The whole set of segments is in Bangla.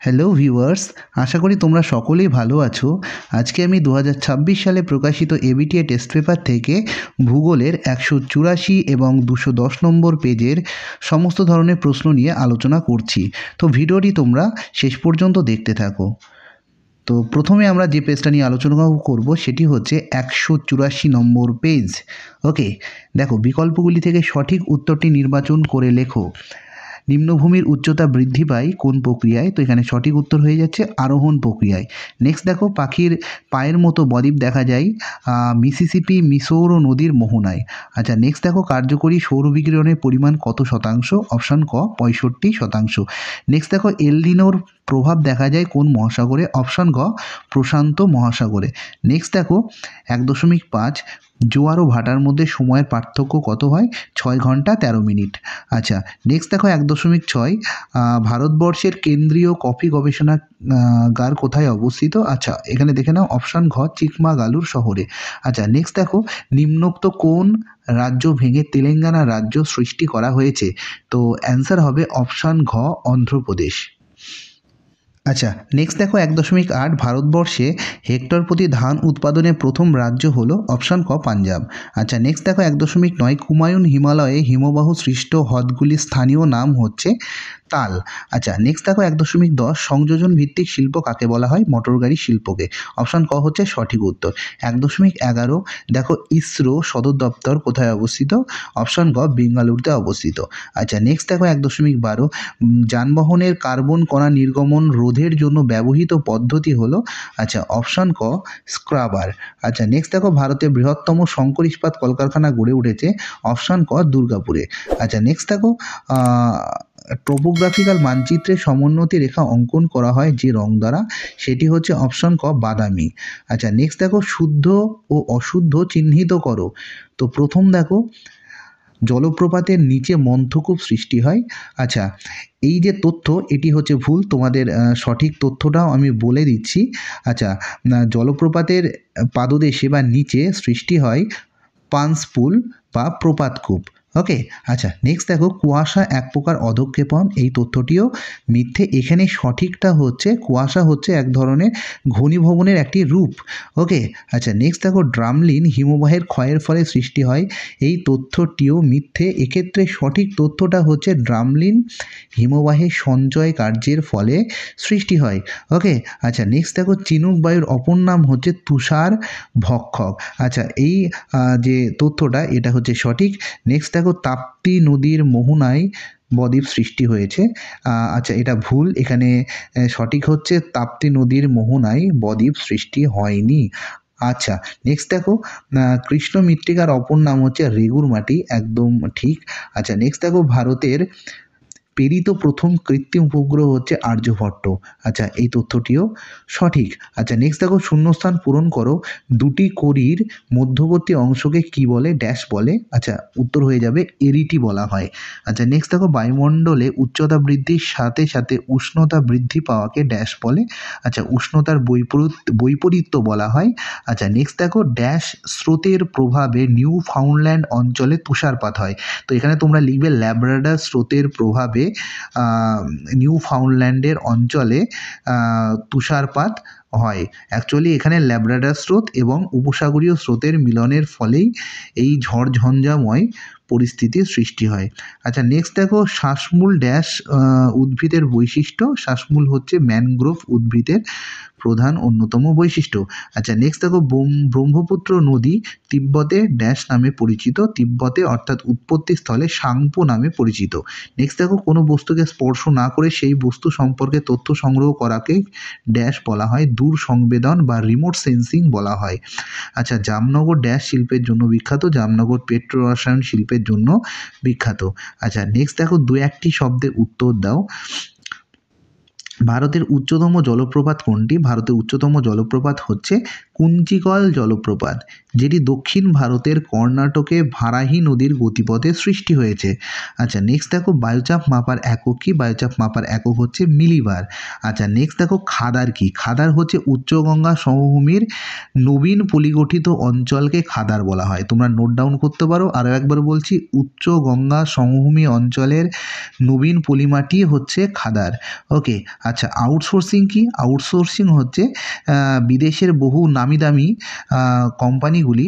হ্যালো ভিউয়ার্স, আশা করি তোমরা সকলেই ভালো আছো। আজকে আমি 2026 সালে প্রকাশিত এবিটিএ টেস্ট পেপার থেকে ভূগোলের 184 এবং 210 নম্বর পেজের সমস্ত ধরনের প্রশ্ন নিয়ে আলোচনা করছি। তো ভিডিওটি তোমরা শেষ পর্যন্ত দেখতে থাকো। তো প্রথমে আমরা যে পেজটা নিয়ে আলোচনা করব সেটি হচ্ছে 184 নম্বর পেজ। ওকে, দেখো বিকল্পগুলি থেকে সঠিক উত্তরটি নির্বাচন করে লেখো। নিম্নভূমির উচ্চতা বৃদ্ধি পায় কোন প্রক্রিয়ায়? তো এখানে সঠিক উত্তর হয়ে যাচ্ছে আরোহণ প্রক্রিয়ায়। নেক্সট দেখো, পাখির পায়ের মতো বদ্বীপ দেখা যায় মিসিসিপি মিসৌর নদীর মোহনায়। আচ্ছা, নেক্সট দেখো, কার্যকরী সৌর বিকিরণের পরিমাণ কত শতাংশ? অপশান ক 65%। নেক্সট দেখো, এলনিনোর প্রভাব দেখা যায় কোন মহাসাগরে? অপশান গ প্রশান্ত মহাসাগরে। নেক্সট দেখো 1.5, জোয়ার ও ভাটার মধ্যে সময়ের পার্থক্য কত হয়? 6 ঘন্টা 13 মিনিট। আচ্ছা, নেক্সট দেখো 1.6, ভারতবর্ষের কেন্দ্রীয় কফি গবেষণাগার কোথায় অবস্থিত? আচ্ছা, এখানে দেখে নাও, অপশান ঘ চিকমাগালুর শহরে। আচ্ছা, নেক্সট দেখো, নিম্নোক্ত কোন রাজ্য ভেঙে তেলেঙ্গানা রাজ্য সৃষ্টি করা হয়েছে? তো অ্যান্সার হবে অপশান ঘ অন্ধ্রপ্রদেশ। আচ্ছা, নেক্সট দেখো 1.8, ভারতবর্ষে হেক্টর প্রতি ধান উৎপাদনের প্রথম রাজ্য হলো? অপশান ক পাঞ্জাব। আচ্ছা, নেক্সট দেখো 1.9, কুমায়ুন হিমালয়ে হিমবাহ সৃষ্ট হ্রদগুলির স্থানীয় নাম হচ্ছে তাল। আচ্ছা, নেক্সট দেখো 1.10, সংযোজন ভিত্তিক শিল্প কাকে বলা হয়? মোটর গাড়ি শিল্পকে। অপশান ক হচ্ছে সঠিক উত্তর। 1.11, দেখো ইসরো সদর দপ্তর কোথায় অবস্থিত? অপশান গ বেঙ্গালুরুতে অবস্থিত। আচ্ছা, নেক্সট দেখো 1.12, যানবাহনের কার্বন কণা নির্গমন রোধের জন্য ব্যবহৃত পদ্ধতি হলো? আচ্ছা, অপশান ক স্ক্রাবার। আচ্ছা, নেক্সট দেখো, ভারতের বৃহত্তম শঙ্কর ইস্পাত কলকারখানা গড়ে উঠেছে? অপশান ক দুর্গাপুরে। আচ্ছা, নেক্সট দেখো, টোপোগ্রাফিক্যাল মানচিত্রে সমোন্নতি রেখা অঙ্কন করা হয় যে রং দ্বারা? সেটি হচ্ছে অপশান ক বাদামি। আচ্ছা, নেক্সট দেখো, শুদ্ধ ও অশুদ্ধ চিহ্নিত করো। তো প্রথম দেখো, জলপ্রপাতের নিচে মন্থকূপ সৃষ্টি হয়। আচ্ছা, এই যে তথ্য এটি হচ্ছে ভুল, তোমাদের সঠিক তথ্যটাও আমি বলে দিচ্ছি। আচ্ছা, জলপ্রপাতের পাদদেশে বা নিচে সৃষ্টি হয় পান্সপুল বা প্রপাতকূপ। ওকে। আচ্ছা, নেক্সট দেখো, কুয়াশা এক প্রকার অধঃক্ষেপণ, এই তথ্যটিও মিথ্যে। এখানে সঠিকটা হচ্ছে কুয়াশা হচ্ছে এক ধরনের ঘনীভবনের একটি রূপ। ওকে। আচ্ছা, নেক্সট দেখো, ড্রামলিন হিমবাহের ক্ষয়ের ফলে সৃষ্টি হয়, এই তথ্যটিও মিথ্যে। এক্ষেত্রে সঠিক তথ্যটা হচ্ছে ড্রামলিন হিমবাহের সঞ্চয় কার্যের ফলে সৃষ্টি হয়। ওকে। আচ্ছা, নেক্সট দেখো, চিনুক বায়ুর অপর নাম হচ্ছে তুষার ভক্ষক। আচ্ছা, এই যে তথ্যটা এটা হচ্ছে সঠিক। নেক্সট দেখো, তাপ্তি নদীর মোহনায় বদ্বীপ সৃষ্টি হয়েছে। আচ্ছা, এটা ভুল। এখানে সঠিক হচ্ছে তাপ্তি নদীর মোহনায় বদ্বীপ সৃষ্টি হয়নি। আচ্ছা, নেক্সট দেখো, কৃষ্ণ মৃত্তিকার অপর নাম হচ্ছে রেগুর মাটি, একদম ঠিক। আচ্ছা, নেক্সট দেখো, ভারতের প্রেরিত প্রথম কৃত্রিম উপগ্রহ হচ্ছে আর্যভট্ট। আচ্ছা, এই তথ্যটিও সঠিক। আচ্ছা, নেক্সট দেখো, শূন্যস্থান পূরণ করো, দুটি কড়ির মধ্যবর্তী অংশকে কি বলে? ড্যাশ বলে। আচ্ছা, উত্তর হয়ে যাবে এরিটি বলা হয়। আচ্ছা, নেক্সট দেখো, বায়ুমণ্ডলে উচ্চতা বৃদ্ধির সাথে সাথে উষ্ণতা বৃদ্ধি পাওয়াকে ড্যাশ বলে? আচ্ছা, উষ্ণতার বৈপরীত্য বলা হয়। আচ্ছা, নেক্সট দেখো, ড্যাশ স্রোতের প্রভাবে নিউ ফাউন্ডল্যান্ড অঞ্চলে তুষারপাত হয়? তো এখানে তোমরা লিখবে ল্যাব্রাডর স্রোতের প্রভাবে নিউ ফাউন্ডল্যান্ডের অঞ্চলে তুষারপাত হয়। অ্যাকচুয়ালি এখানে ল্যাব্রাডর স্রোত এবং উপসাগরীয় স্রোতের মিলনের ফলেই এই ঝড়ঝঞ্ঝাময় পরিস্থিতির সৃষ্টি হয়। আচ্ছা, নেক্সট দেখো, শ্বাসমূল ড্যাশ উদ্ভিদের বৈশিষ্ট্য? শ্বাসমূল হচ্ছে ম্যানগ্রোভ উদ্ভিদের প্রধান অন্যতম বৈশিষ্ট্য। আচ্ছা, নেক্সট দেখো, ব্রহ্মপুত্র নদী তিব্বতে ড্যাশ নামে পরিচিত? তিব্বতে অর্থাৎ উৎপত্তি স্থলে সাংপো নামে পরিচিত। নেক্সট দেখো, কোনো বস্তুকে স্পর্শ না করে সেই বস্তু সম্পর্কে তথ্য সংগ্রহ করাকে ড্যাশ বলা হয়? দূর সংবেদন বা রিমোট সেন্সিং বলা হয়। আচ্ছা, জামনগর ড্যাশ শিল্পের জন্য বিখ্যাত? জামনগর পেট্রো রসায়ন শিল্পের জন্য বিখ্যাত। আচ্ছা, নেক্সট দেখো, দু একটি শব্দে উত্তর দাও। ভারতের উচ্চতম জলপ্রপাত কোনটি? ভারতের উচ্চতম জলপ্রপাত হচ্ছে কুঞ্চিকল জলপ্রপাত, যেটি দক্ষিণ ভারতের কর্ণাটকে ভারাহি নদীর গতিপথে সৃষ্টি হয়েছে। আচ্ছা, নেক্সট দেখো, বায়ুচাপ মাপার একক কি? বায়ুচাপ মাপার একক হচ্ছে মিলিবার। আচ্ছা, নেক্সট দেখো, খাদার কি? খাদার হচ্ছে উচ্চগঙ্গা সমভূমির নবীন পলিগঠিত অঞ্চলকে খাদার বলা হয়। তোমরা নোট ডাউন করতে পারো। আরও একবার বলছি, উচ্চগঙ্গা সমভূমি অঞ্চলের নবীন পলিমাটি হচ্ছে খাদার। ওকে। আচ্ছা, আউটসোর্সিং কি? আউটসোর্সিং হচ্ছে বিদেশের বহু নামি দামি কোম্পানিগুলি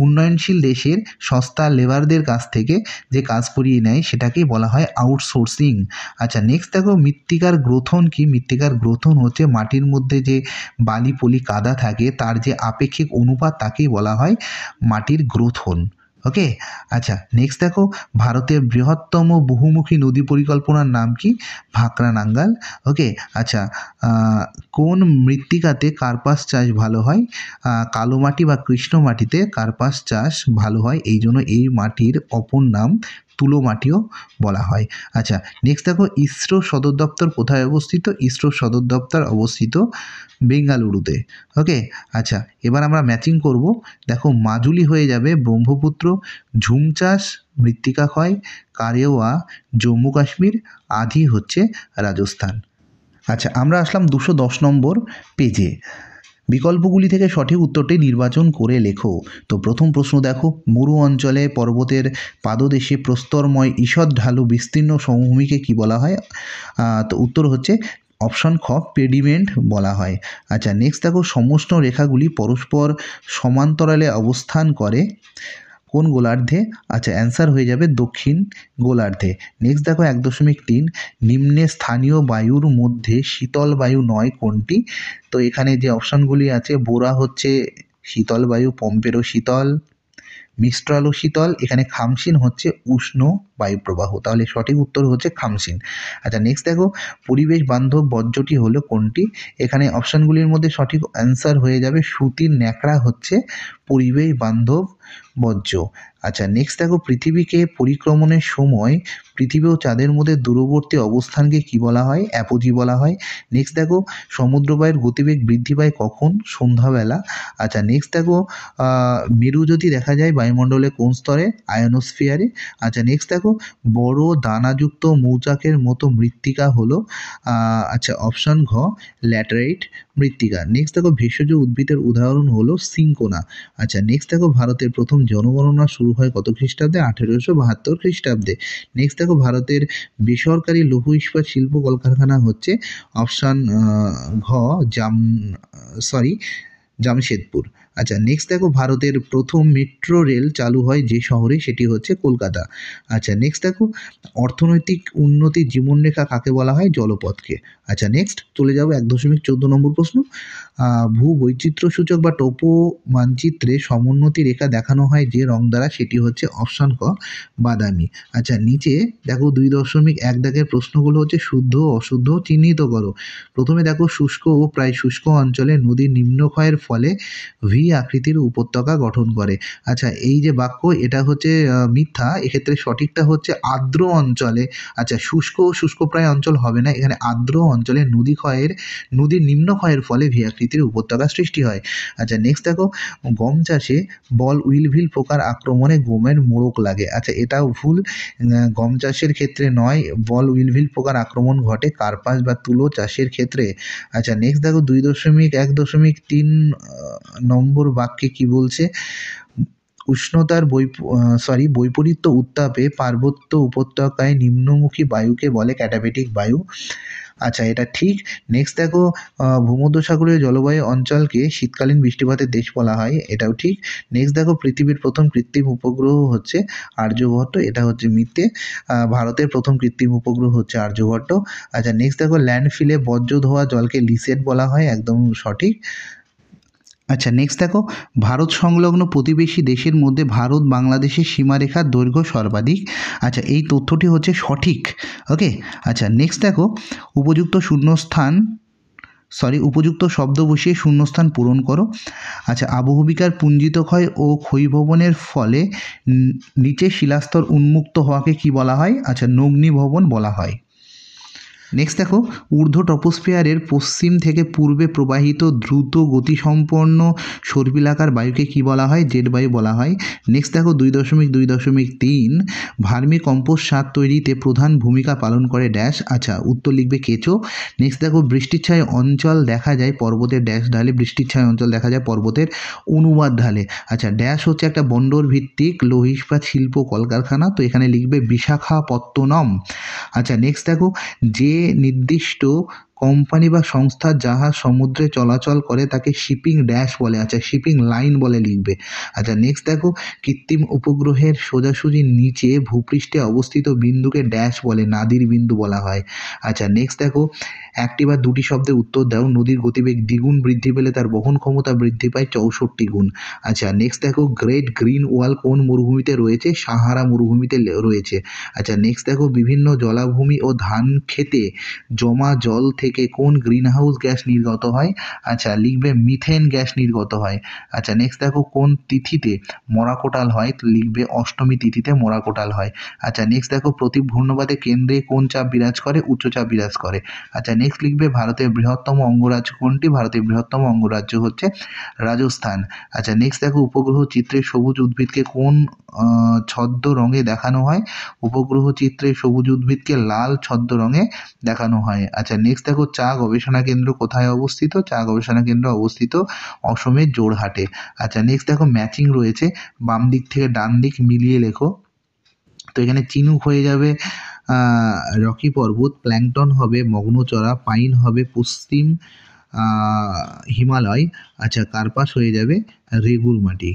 উন্নয়নশীল দেশের সস্তা লেবারদের কাছ থেকে যে কাজ করিয়ে নেয় সেটাকেই বলা হয় আউটসোর্সিং। আচ্ছা, নেক্সট দেখো মৃত্তিকার গ্রথন কি? মৃত্তিকার গ্রথন হচ্ছে মাটির মধ্যে যে বালি পলি কাদা থাকে তার যে আপেক্ষিক অনুপাত তাকেই বলা হয় মাটির গ্রথন। ওকে। আচ্ছা, নেক্সট দেখো ভারতের বৃহত্তম বহুমুখী নদী পরিকল্পনার নাম কি? ভাকরা নাঙ্গাল। ওকে। আচ্ছা, কোন মৃত্তিকাতে কার্পাস চাষ ভালো হয়? কালো মাটি বা কৃষ্ণ মাটিতে কার্পাস চাষ ভালো হয়, এই জন্য এই মাটির অপর নাম তুলো মাটিও বলা হয়। আচ্ছা, নেক্সট দেখো ইসরো সদর দপ্তর কোথায় অবস্থিত? ইসরো সদর দপ্তর অবস্থিত বেঙ্গালুরুতে। ওকে। আচ্ছা, এবার আমরা ম্যাচিং করব। দেখো মাজুলি হয়ে যাবে ব্রহ্মপুত্র, ঝুম চাষ মৃত্তিকা ক্ষয়, কারেওয়া জম্মু কাশ্মীর, আধি হচ্ছে রাজস্থান। আচ্ছা, আমরা আসলাম 210 নম্বর পেজে। বিকল্পগুলি থেকে সঠিক উত্তরটি নির্বাচন করে লেখো। তো প্রথম প্রশ্ন দেখো, মরু অঞ্চলে পর্বতের পাদদেশে প্রস্তরময় ঈষৎ ঢালু বিস্তীর্ণ সমভূমিকে কি বলা হয়? তো উত্তর হচ্ছে অপশন খ পেডিমেন্ট বলা হয়। আচ্ছা, নেক্সট দেখো সমষ্ণ রেখাগুলি পরস্পর সমান্তরালে অবস্থান করে কোন গোলার্ধে? আচ্ছা, অ্যান্সার হয়ে যাবে দক্ষিণ গোলার্ধে। নেক্সট দেখো 1.3 নিম্নে স্থানীয় বায়ুর মধ্যে শীতল বায়ু নয় কোনটি? তো এখানে যে অপশানগুলি আছে বোরা হচ্ছে শীতল বায়ু, পম্পেরও শীতল, মিস্ট্রালও শীতল, এখানে খামসিন হচ্ছে উষ্ণ বায়ুপ্রবাহ, তাহলে সঠিক উত্তর হচ্ছে খামসিন। আচ্ছা, নেক্সট দেখো পরিবেশ বান্ধব বর্জ্যটি হলো কোনটি? এখানে অপশানগুলির মধ্যে সঠিক অ্যান্সার হয়ে যাবে সুতির ন্যাকড়া হচ্ছে পরিবেশ বান্ধব বর্জ্য। আচ্ছা, নেক্সট দেখো পৃথিবীকে পরিক্রমণের সময় পৃথিবী ও চাঁদের মধ্যে দূরবর্তী অবস্থানকে কি বলা হয়? অ্যাপোজি বলা হয়। নেক্সট দেখো সমুদ্রবায়ুর গতিবেগ বৃদ্ধি পায় কখন? সন্ধ্যাবেলা। আচ্ছা, নেক্সট দেখো মেরু যদি দেখা যায় বায়ুমণ্ডলে কোন স্তরে? আয়নোস্ফিয়ারে। আচ্ছা, নেক্সট দেখো বড় দানাযুক্ত মৌচাকের মতো মৃত্তিকা হলো আচ্ছা অপশন ঘ ল্যাটেরাইট মৃত্তিকা। নেক্সট দেখো ভেষজ উদ্ভিদের উদাহরণ হলো সিঙ্কোনা। আচ্ছা, নেক্সট দেখো ভারতের প্রথম জনগণনা শুরু হয় কত খ্রিস্টাব্দে? 1872 খ্রিস্টাব্দে। নেক্সট দেখো ভারতের বেসরকারি লৌহ ইস্পাত শিল্প কলকারখানা হচ্ছে অপশান ঘ জামশেদপুর। আচ্ছা, নেক্সট দেখো ভারতের প্রথম মেট্রো রেল চালু হয় যে শহরে, সেটি হচ্ছে কলকাতা। আচ্ছা, নেক্সট দেখো অর্থনৈতিক উন্নতির জীবনরেখা কাকে বলা হয়? জলপথকে। আচ্ছা, নেক্সট চলে যাবো 1.14 নম্বর প্রশ্ন। ভূ বৈচিত্র্য সূচক বা টোপো মানচিত্রে সমোন্নতি রেখা দেখানো হয় যে রং দ্বারা, সেটি হচ্ছে অপশন ক বাদামি। আচ্ছা, নিচে দেখো 2.1 দাগের প্রশ্নগুলো হচ্ছে শুদ্ধ ও অশুদ্ধ চিহ্নিত করো। প্রথমে দেখো শুষ্ক ও প্রায় শুষ্ক অঞ্চলে নদীর নিম্নক্ষয়ের ফলে ভি আকৃতির উপত্যকা গঠন করে। আচ্ছা, এই যে বাক্য এটা হচ্ছে মিথ্যা, এক্ষেত্রে সঠিকটা হচ্ছে আর্দ্র অঞ্চলে। আচ্ছা, শুষ্ক ও শুষ্ক প্রায় অঞ্চল হবে না, এখানে আর্দ্র অঞ্চলে নদীর নিম্নক্ষয়ের ফলে ভি আকৃতির উপত্যকা সৃষ্টি হয়। আচ্ছা, নেক্সট দেখো গম চাষে বল উইলভিল পোকার আক্রমণে গমের মোড়ক লাগে। আচ্ছা, এটাও ভুল, গম চাষের ক্ষেত্রে নয়, বল উইলভিল পোকার আক্রমণ ঘটে কার্পাস বা তুলো চাষের ক্ষেত্রে। আচ্ছা, নেক্সট দেখো 2.1.3 নম্বর বাক্যে কি বলছে? উষ্ণতার বৈপরীত্য উত্তাপে পার্বত্য উপত্যকায় নিম্নমুখী বায়ুকে বলে ক্যাটাবেটিক বায়ু। আচ্ছা, এটা ঠিক। নেক্সট দেখো ভূমধ্যসাগরীয় জলবায়ু অঞ্চলকে শীতকালীন বৃষ্টিপাতের দেশ বলা হয়, এটাও ঠিক। নেক্সট দেখো পৃথিবীর প্রথম কৃত্রিম উপগ্রহ হচ্ছে আর্যভট্ট, এটা হচ্ছে মিথ্যে। ভারতের প্রথম কৃত্রিম উপগ্রহ হচ্ছে আর্যভট্ট। আচ্ছা, নেক্সট দেখো ল্যান্ডফিলে বর্জ্য ধোয়া জলকে লিসেট বলা হয়, একদম সঠিক। আচ্ছা, নেক্সট দেখো ভারত সংলগ্ন প্রতিবেশী দেশের মধ্যে ভারত বাংলাদেশের সীমারেখার দৈর্ঘ্য সর্বাধিক। আচ্ছা, এই তথ্যটি হচ্ছে সঠিক। ওকে। আচ্ছা, নেক্সট দেখো উপযুক্ত শব্দ বসিয়ে শূন্যস্থান পূরণ করো। আচ্ছা, আবহবিকার পুঞ্জিত ক্ষয় ও ক্ষয়ীভবনের ফলে নিচে শিলাস্তর উন্মুক্ত হওয়াকে কি বলা হয়? আচ্ছা, নগ্নীভবন বলা হয়। নেক্সট দেখো ঊর্ধ্ব ট্রপোস্ফিয়ারের পশ্চিম থেকে পূর্বে প্রবাহিত দ্রুত গতিসম্পন্ন সর্পিলাকার বায়ুকে কি বলা হয়? জেট বায়ু বলা হয়। নেক্সট দেখো 2.2.3 ভার্মি কম্পোস্ট সার তৈরিতে প্রধান ভূমিকা পালন করে ড্যাশ। আচ্ছা, উত্তর লিখবে কেঁচো। নেক্সট দেখো বৃষ্টিচ্ছায় অঞ্চল দেখা যায় পর্বতের ড্যাশ ঢালে, বৃষ্টিচ্ছায় অঞ্চল দেখা যায় পর্বতের অনুবাদ ঢালে। আচ্ছা, ড্যাশ হচ্ছে একটা বন্দর ভিত্তিক লৌহ ইস্পাত শিল্প কলকারখানা, তো এখানে লিখবে বিশাখাপত্তনম। আচ্ছা, নেক্সট দেখো যে নির্দিষ্ট কোম্পানি বা সংস্থার জাহাজ সমুদ্রে চলাচল করে তাকে শিপিং ড্যাশ বলে। আচ্ছা, শিপিং লাইন বলে লিখবে। আচ্ছা, নেক্সট দেখো, কৃত্রিম উপগ্রহের সোজাসুজি নিচে ভূপৃষ্ঠে অবস্থিত বিন্দুকে ড্যাশ বলে, নাদির বিন্দু বলা হয়। আচ্ছা, নেক্সট দেখো, একটি বা দুটি শব্দের উত্তর দাও। নদীর গতিবেগ দ্বিগুণ বৃদ্ধি পেলে তার বহন ক্ষমতা বৃদ্ধি পায় 64 গুণ। আচ্ছা, নেক্সট দেখো, গ্রেট গ্রিন ওয়াল কোন মরুভূমিতে রয়েছে? সাহারা মরুভূমিতে রয়েছে। আচ্ছা, নেক্সট দেখো, বিভিন্ন জলাভূমি ও ধান খেতে জমা জল থেকে কোন গ্রিনহাউস গ্যাস নির্গত হয়? আচ্ছা, লিখবে মিথেন গ্যাস নির্গত হয়। আচ্ছা, নেক্সট দেখো, কোন তিথিতে মরাকোটাল হয়? লিখবে অষ্টমী তিথিতে মরাকোটাল হয়। আচ্ছা, নেক্সট দেখো, প্রতি ঘূর্ণবাদে কেন্দ্রে কোন চাপ বিরাজ করে? উচ্চচাপ বিরাজ করে। আচ্ছা, নেক্সট লিখবে ভারতের বৃহত্তম অঙ্গরাজ্য কোনটি? ভারতের বৃহত্তম অঙ্গরাজ্য হচ্ছে রাজস্থান। আচ্ছা, নেক্সট দেখো, উপগ্রহ চিত্রে সবুজ উদ্ভিদকে কোন ছদ্ম রঙে দেখানো হয়? উপগ্রহ চিত্রে সবুজ উদ্ভিদকে লাল ছদ্ম রঙে দেখানো হয়। আচ্ছা, নেক্সট দেখো, চা গবেষণা কেন্দ্র কোথায় অবস্থিত? চা গবেষণা কেন্দ্র অবস্থিত অসমের জোরহাটে। আচ্ছা, নেক্সট দেখো, ম্যাচিং রয়েছে, বাম দিক থেকে ডান দিক মিলিয়ে লেখো। তো এখানে চিনুক হয়ে যাবে রকি পর্বত, প্ল্যাংটন হবে মগ্নচড়া, পাইন হবে পশ্চিম হিমালয়। আচ্ছা, কার্পাস হয়ে যাবে রেগুল মাটি।